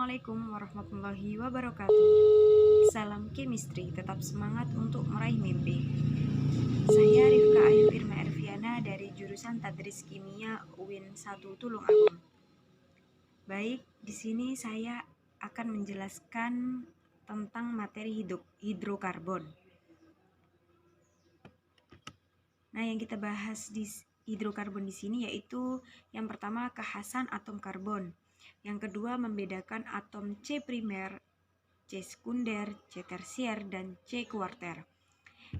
Assalamualaikum warahmatullahi wabarakatuh. Salam chemistry, tetap semangat untuk meraih mimpi. Saya Rifka Ayu Irma Erviana dari jurusan Tadris Kimia UIN 1 Tulung Agung. Baik, di sini saya akan menjelaskan tentang materi hidrokarbon. Nah, yang kita bahas di hidrokarbon di sini yaitu yang pertama kekhasan atom karbon. Yang kedua membedakan atom C primer, C sekunder, C tersier, dan C kuarter.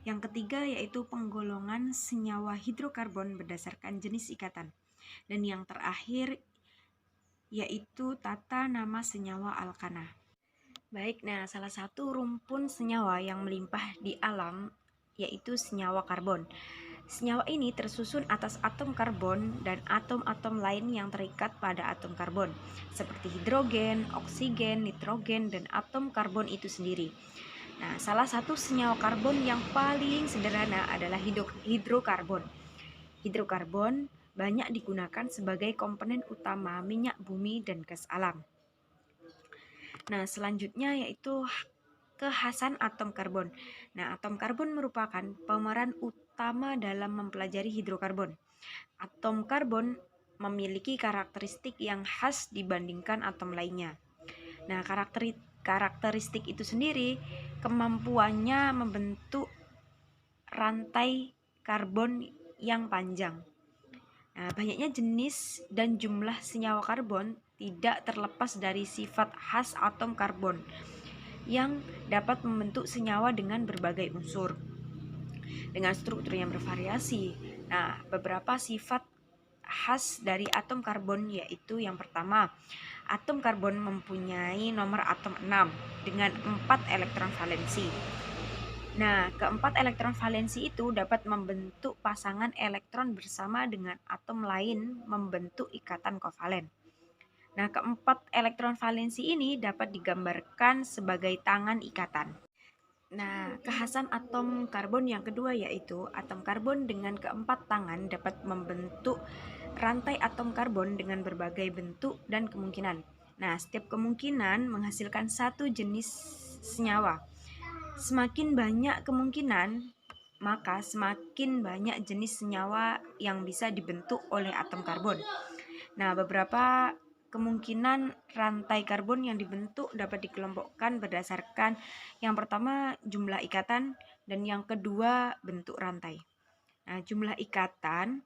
Yang ketiga yaitu penggolongan senyawa hidrokarbon berdasarkan jenis ikatan. Dan yang terakhir yaitu tata nama senyawa alkana. Baik, nah salah satu rumpun senyawa yang melimpah di alam yaitu senyawa karbon. Senyawa ini tersusun atas atom karbon dan atom-atom lain yang terikat pada atom karbon, seperti hidrogen, oksigen, nitrogen, dan atom karbon itu sendiri. Nah, salah satu senyawa karbon yang paling sederhana adalah hidrokarbon. Hidrokarbon banyak digunakan sebagai komponen utama minyak bumi dan gas alam. Nah, selanjutnya yaitu kekhasan atom karbon. Nah, atom karbon merupakan pemeran utama dalam mempelajari hidrokarbon. Atom karbon memiliki karakteristik yang khas dibandingkan atom lainnya. Nah, karakteristik itu sendiri kemampuannya membentuk rantai karbon yang panjang. Nah, banyaknya jenis dan jumlah senyawa karbon tidak terlepas dari sifat khas atom karbon yang dapat membentuk senyawa dengan berbagai unsur dengan struktur yang bervariasi. Nah, beberapa sifat khas dari atom karbon yaitu yang pertama, atom karbon mempunyai nomor atom 6 dengan 4 elektron valensi. Nah, keempat elektron valensi itu dapat membentuk pasangan elektron bersama dengan atom lain membentuk ikatan kovalen. Nah, keempat elektron valensi ini dapat digambarkan sebagai tangan ikatan. Nah, kekhasan atom karbon yang kedua yaitu atom karbon dengan keempat tangan dapat membentuk rantai atom karbon dengan berbagai bentuk dan kemungkinan. Nah, setiap kemungkinan menghasilkan satu jenis senyawa. Semakin banyak kemungkinan, maka semakin banyak jenis senyawa yang bisa dibentuk oleh atom karbon. Nah, beberapa kemungkinan rantai karbon yang dibentuk dapat dikelompokkan berdasarkan yang pertama jumlah ikatan dan yang kedua bentuk rantai. Nah, jumlah ikatan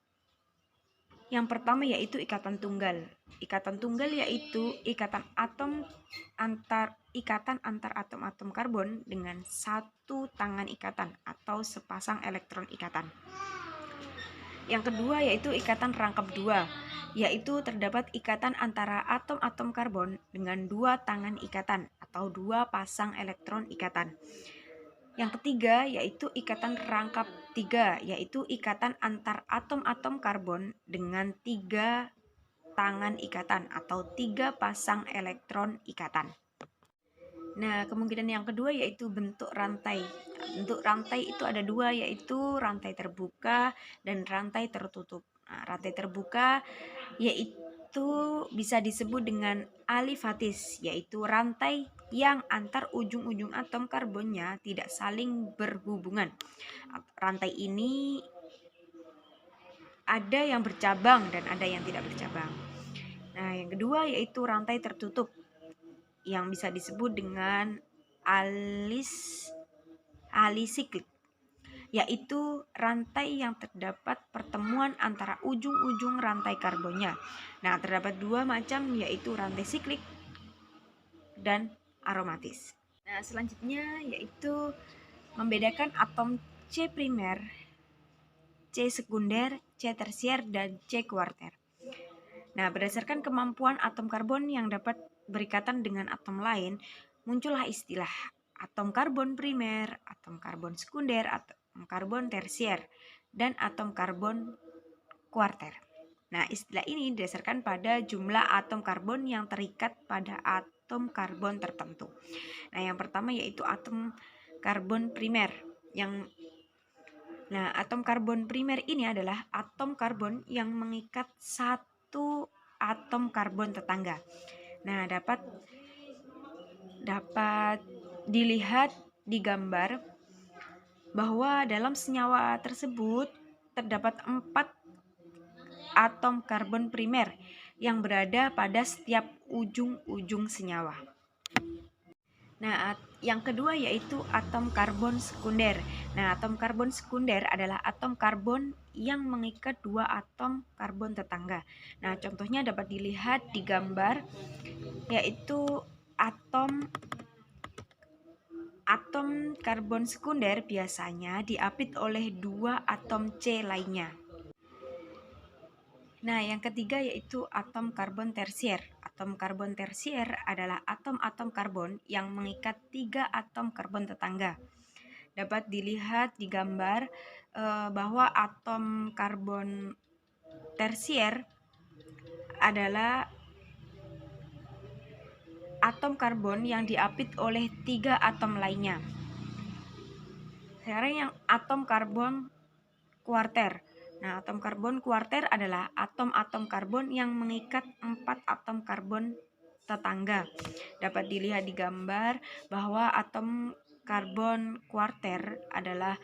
yang pertama yaitu ikatan tunggal. Ikatan tunggal yaitu ikatan antar atom-atom karbon dengan satu tangan ikatan atau sepasang elektron ikatan. Yang kedua yaitu ikatan rangkap dua, yaitu terdapat ikatan antara atom-atom karbon dengan dua tangan ikatan atau dua pasang elektron ikatan. Yang ketiga yaitu ikatan rangkap tiga, yaitu ikatan antar atom-atom karbon dengan tiga tangan ikatan atau tiga pasang elektron ikatan. Nah, kemungkinan yang kedua yaitu bentuk rantai. Bentuk rantai itu ada dua, yaitu rantai terbuka dan rantai tertutup. Nah, rantai terbuka yaitu bisa disebut dengan alifatis, yaitu rantai yang antar ujung-ujung atom karbonnya tidak saling berhubungan. Rantai ini ada yang bercabang dan ada yang tidak bercabang. Nah, yang kedua yaitu rantai tertutup yang bisa disebut dengan alisiklik, yaitu rantai yang terdapat pertemuan antara ujung-ujung rantai karbonnya. Nah, terdapat dua macam yaitu rantai siklik dan aromatis. Nah, selanjutnya yaitu membedakan atom C primer, C sekunder, C tersier, dan C kuarter. Nah, berdasarkan kemampuan atom karbon yang dapat berikatan dengan atom lain, muncullah istilah atom karbon primer, atom karbon sekunder, atom karbon tersier, dan atom karbon kuarter. Nah, istilah ini didasarkan pada jumlah atom karbon yang terikat pada atom karbon tertentu. Nah, yang pertama yaitu atom karbon primer. Atom karbon primer ini adalah atom karbon yang mengikat satu atom karbon tetangga. Nah, dapat dapat dilihat di gambar bahwa dalam senyawa tersebut terdapat 4 atom karbon primer yang berada pada setiap ujung-ujung senyawa. Nah, yang kedua yaitu atom karbon sekunder. Nah, atom karbon sekunder adalah atom karbon yang mengikat 2 atom karbon tetangga. Nah, contohnya dapat dilihat di gambar yaitu atom karbon sekunder biasanya diapit oleh 2 atom C lainnya. Nah, yang ketiga yaitu atom karbon tersier. Atom karbon tersier adalah atom-atom karbon yang mengikat 3 atom karbon tetangga. Dapat dilihat di gambar bahwa atom karbon tersier adalah atom karbon yang diapit oleh 3 atom lainnya. Sekarang yang atom karbon kuarter. Nah, atom karbon kuarter adalah atom-atom karbon yang mengikat 4 atom karbon tetangga. Dapat dilihat di gambar bahwa atom karbon kuarter adalah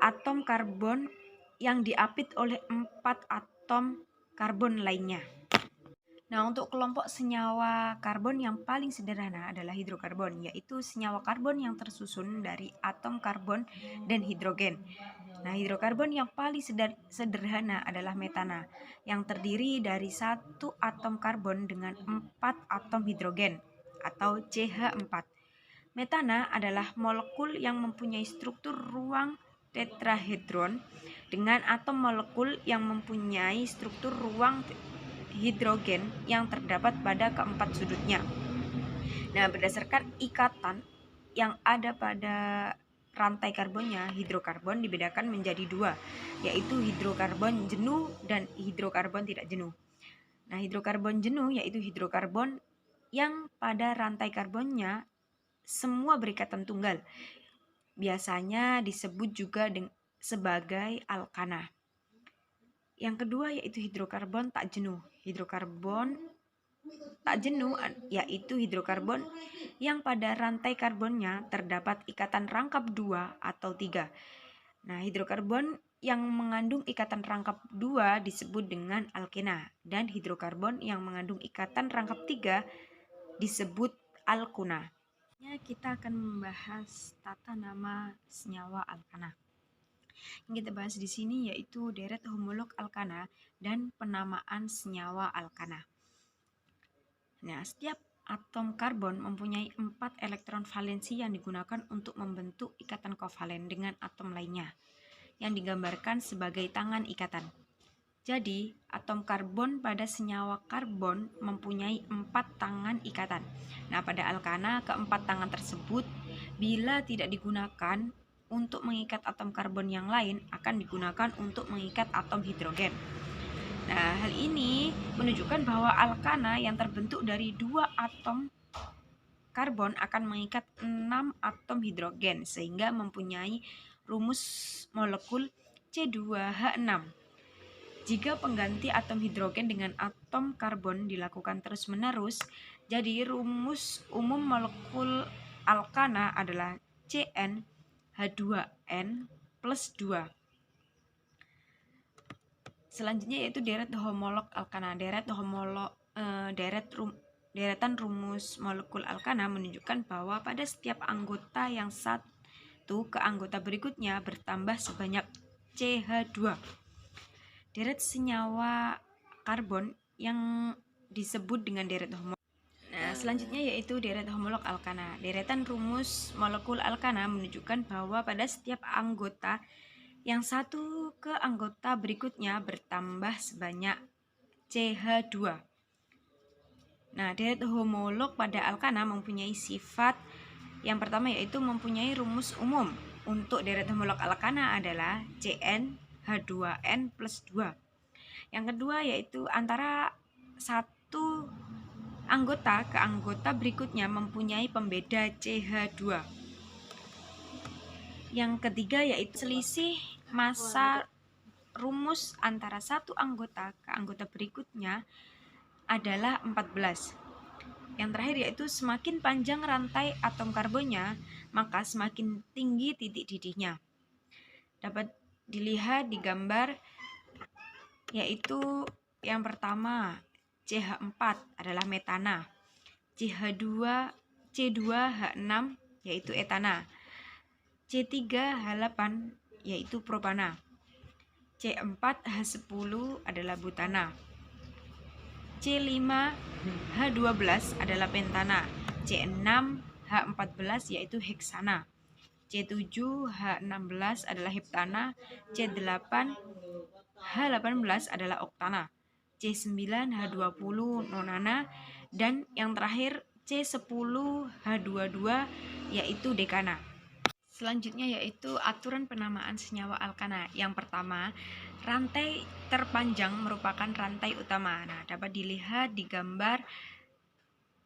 atom karbon yang diapit oleh 4 atom karbon lainnya. Nah, untuk kelompok senyawa karbon yang paling sederhana adalah hidrokarbon, yaitu senyawa karbon yang tersusun dari atom karbon dan hidrogen. Nah, hidrokarbon yang paling sederhana adalah metana, yang terdiri dari 1 atom karbon dengan 4 atom hidrogen, atau CH4. Metana adalah molekul yang mempunyai struktur ruang tetrahedron dengan atom molekul yang mempunyai struktur ruang hidrogen yang terdapat pada keempat sudutnya. Nah, berdasarkan ikatan yang ada pada rantai karbonnya, hidrokarbon dibedakan menjadi 2, yaitu hidrokarbon jenuh dan hidrokarbon tidak jenuh. Nah, hidrokarbon jenuh yaitu hidrokarbon yang pada rantai karbonnya semua berikatan tunggal. Biasanya disebut juga sebagai alkana. Yang kedua yaitu hidrokarbon tak jenuh. Hidrokarbon tak jenuh yaitu hidrokarbon yang pada rantai karbonnya terdapat ikatan rangkap 2 atau 3. Nah, hidrokarbon yang mengandung ikatan rangkap 2 disebut dengan alkena, dan hidrokarbon yang mengandung ikatan rangkap 3 disebut alkuna. Kita akan membahas tata nama senyawa alkana. Yang kita bahas di sini yaitu deret homolog alkana dan penamaan senyawa alkana. Nah, setiap atom karbon mempunyai 4 elektron valensi yang digunakan untuk membentuk ikatan kovalen dengan atom lainnya, yang digambarkan sebagai tangan ikatan. Jadi, atom karbon pada senyawa karbon mempunyai 4 tangan ikatan. Nah, pada alkana, keempat tangan tersebut bila tidak digunakan untuk mengikat atom karbon yang lain, akan digunakan untuk mengikat atom hidrogen. Nah, hal ini menunjukkan bahwa alkana yang terbentuk dari 2 atom karbon akan mengikat 6 atom hidrogen sehingga mempunyai rumus molekul C2H6. Jika pengganti atom hidrogen dengan atom karbon dilakukan terus-menerus, jadi rumus umum molekul alkana adalah CnH2n plus 2. Selanjutnya yaitu deret homolog alkana. Deretan rumus molekul alkana menunjukkan bahwa pada setiap anggota yang satu ke anggota berikutnya bertambah sebanyak CH2. Deret senyawa karbon yang disebut dengan deret homolog. Nah, selanjutnya yaitu deret homolog alkana. Deretan rumus molekul alkana menunjukkan bahwa pada setiap anggota yang satu ke anggota berikutnya bertambah sebanyak CH2. Nah, deret homolog pada alkana mempunyai sifat yang pertama yaitu mempunyai rumus umum. Untuk deret homolog alkana adalah CnH2n plus 2. Yang kedua yaitu antara satu anggota ke anggota berikutnya mempunyai pembeda CH2. Yang ketiga yaitu selisih massa rumus antara satu anggota ke anggota berikutnya adalah 14. Yang terakhir yaitu semakin panjang rantai atom karbonnya, maka semakin tinggi titik didihnya. Dapat dilihat di gambar, yaitu yang pertama CH4 adalah metana, C2H6 yaitu etana, C3H8 yaitu propana, C4H10 adalah butana, C5H12 adalah pentana, C6H14 yaitu heksana, C7H16 adalah heptana, C8H18 adalah oktana, C9H20 nonana, dan yang terakhir C10H22 yaitu dekana. Selanjutnya yaitu aturan penamaan senyawa alkana. Yang pertama, rantai terpanjang merupakan rantai utama. Nah, dapat dilihat di gambar,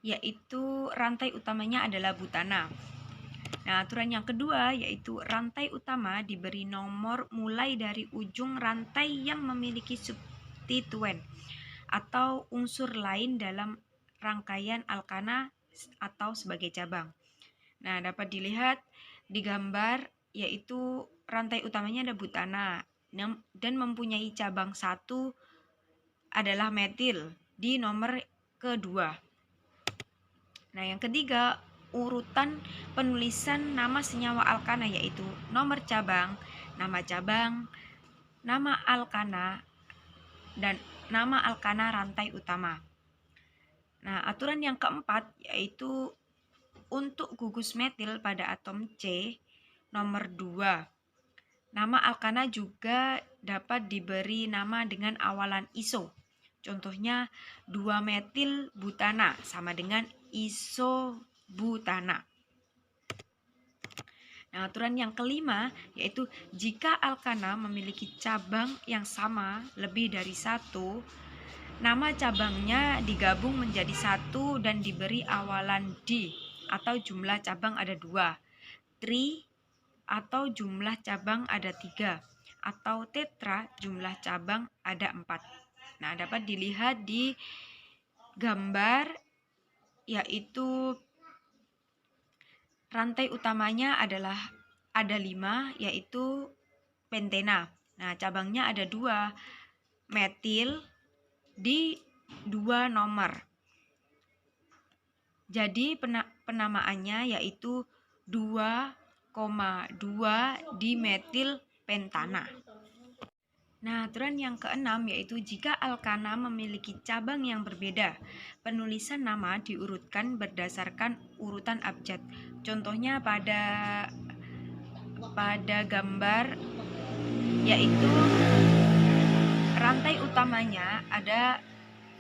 yaitu rantai utamanya adalah butana. Nah, aturan yang kedua yaitu rantai utama diberi nomor mulai dari ujung rantai yang memiliki substituen atau unsur lain dalam rangkaian alkana atau sebagai cabang. Nah, dapat dilihat di gambar, yaitu rantai utamanya ada butana dan mempunyai cabang 1 adalah metil di nomor kedua. Nah, yang ketiga, urutan penulisan nama senyawa alkana yaitu nomor cabang, nama alkana, dan nama alkana rantai utama. Nah, aturan yang keempat yaitu untuk gugus metil pada atom C nomor 2, nama alkana juga dapat diberi nama dengan awalan iso. Contohnya 2-metil butana sama dengan isobutana. Nah, aturan yang kelima yaitu jika alkana memiliki cabang yang sama lebih dari 1, nama cabangnya digabung menjadi 1 dan diberi awalan D atau jumlah cabang ada 2, tri atau jumlah cabang ada 3, atau tetra jumlah cabang ada 4. Nah, dapat dilihat di gambar, yaitu rantai utamanya adalah ada 5 yaitu pentena. Nah, cabangnya ada 2, metil di 2 nomor. Jadi penamaannya yaitu 2,2 dimetil pentana. Nah, aturan yang keenam yaitu jika alkana memiliki cabang yang berbeda, penulisan nama diurutkan berdasarkan urutan abjad. Contohnya pada gambar, yaitu rantai utamanya ada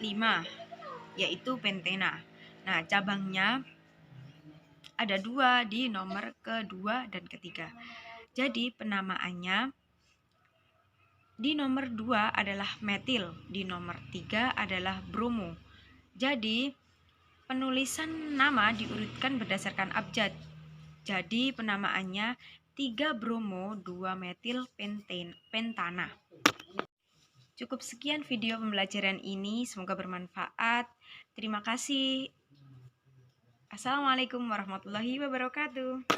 5 yaitu pentena. Nah, cabangnya ada 2 di nomor kedua dan ketiga. Jadi penamaannya di nomor 2 adalah metil, di nomor 3 adalah bromo. Jadi penulisan nama diurutkan berdasarkan abjad. Jadi penamaannya 3 bromo 2 metil pentana. Cukup sekian video pembelajaran ini, semoga bermanfaat. Terima kasih. Assalamualaikum warahmatullahi wabarakatuh.